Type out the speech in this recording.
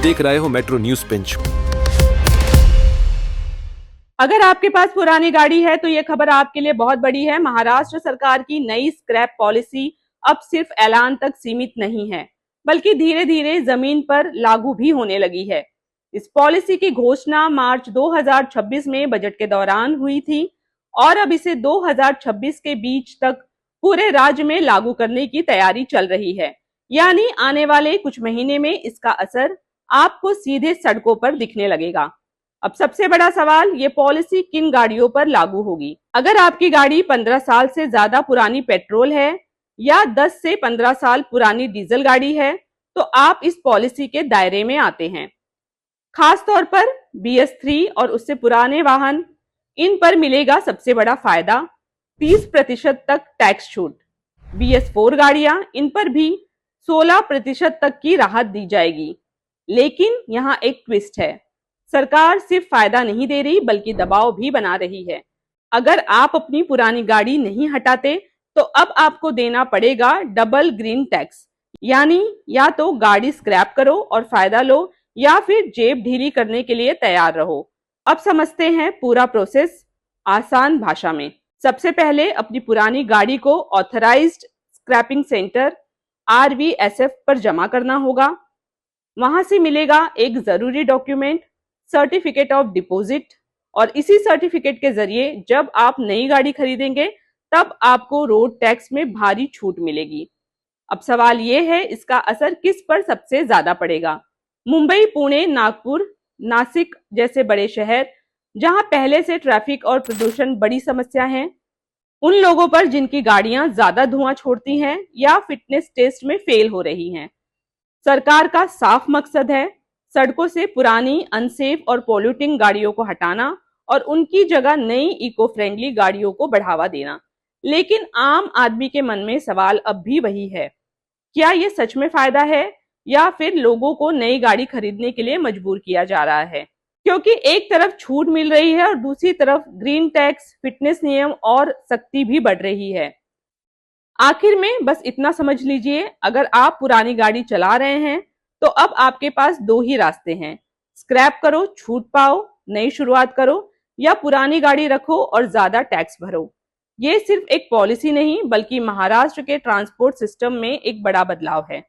देख रहे हो मेट्रो न्यूज पिंच। अगर आपके पास पुरानी गाड़ी है तो ये खबर आपके लिए बहुत बड़ी है। महाराष्ट्र सरकार की नई स्क्रैप पॉलिसी अब सिर्फ ऐलान तक सीमित नहीं है, बल्कि धीरे धीरे जमीन पर लागू भी होने लगी है। इस पॉलिसी की घोषणा मार्च 2026 में बजट के दौरान हुई थी और अब इसे 2026 के बीच तक पूरे राज्य में लागू करने की तैयारी चल रही है। यानी आने वाले कुछ महीने में इसका असर आपको सीधे सड़कों पर दिखने लगेगा। अब सबसे बड़ा सवाल, ये पॉलिसी किन गाड़ियों पर लागू होगी? अगर आपकी गाड़ी 15 साल से ज्यादा पुरानी पेट्रोल है या 10 से 15 साल पुरानी डीजल गाड़ी है तो आप इस पॉलिसी के दायरे में आते हैं। खास तौर पर BS3 और उससे पुराने वाहन, इन पर मिलेगा सबसे बड़ा फायदा, 30% तक टैक्स छूट। BS4 गाड़ियां, इन पर भी 16% तक की राहत दी जाएगी। लेकिन यहाँ एक ट्विस्ट है, सरकार सिर्फ फायदा नहीं दे रही बल्कि दबाव भी बना रही है। अगर आप अपनी पुरानी गाड़ी नहीं हटाते तो अब आपको देना पड़ेगा डबल ग्रीन टैक्स। यानी या तो गाड़ी स्क्रैप करो और फायदा लो या फिर जेब ढीली करने के लिए तैयार रहो। अब समझते हैं पूरा प्रोसेस आसान भाषा में। सबसे पहले अपनी पुरानी गाड़ी को ऑथराइज्ड स्क्रैपिंग सेंटर RVSF पर जमा करना होगा। वहां से मिलेगा एक जरूरी डॉक्यूमेंट, सर्टिफिकेट ऑफ डिपॉजिट, और इसी सर्टिफिकेट के जरिए जब आप नई गाड़ी खरीदेंगे तब आपको रोड टैक्स में भारी छूट मिलेगी। अब सवाल ये है, इसका असर किस पर सबसे ज्यादा पड़ेगा? मुंबई, पुणे, नागपुर, नासिक जैसे बड़े शहर जहां पहले से ट्रैफिक और प्रदूषण बड़ी समस्या है, उन लोगों पर जिनकी गाड़ियां ज्यादा धुआं छोड़ती हैं या फिटनेस टेस्ट में फेल हो रही हैं। सरकार का साफ मकसद है सड़कों से पुरानी, अनसेफ और पॉल्यूटिंग गाड़ियों को हटाना और उनकी जगह नई इको फ्रेंडली गाड़ियों को बढ़ावा देना। लेकिन आम आदमी के मन में सवाल अब भी वही है, क्या ये सच में फायदा है या फिर लोगों को नई गाड़ी खरीदने के लिए मजबूर किया जा रहा है? क्योंकि एक तरफ छूट मिल रही है और दूसरी तरफ ग्रीन टैक्स, फिटनेस नियम और सख्ती भी बढ़ रही है। आखिर में बस इतना समझ लीजिए, अगर आप पुरानी गाड़ी चला रहे हैं तो अब आपके पास दो ही रास्ते हैं, स्क्रैप करो, छूट पाओ, नई शुरुआत करो, या पुरानी गाड़ी रखो और ज्यादा टैक्स भरो। ये सिर्फ एक पॉलिसी नहीं बल्कि महाराष्ट्र के ट्रांसपोर्ट सिस्टम में एक बड़ा बदलाव है।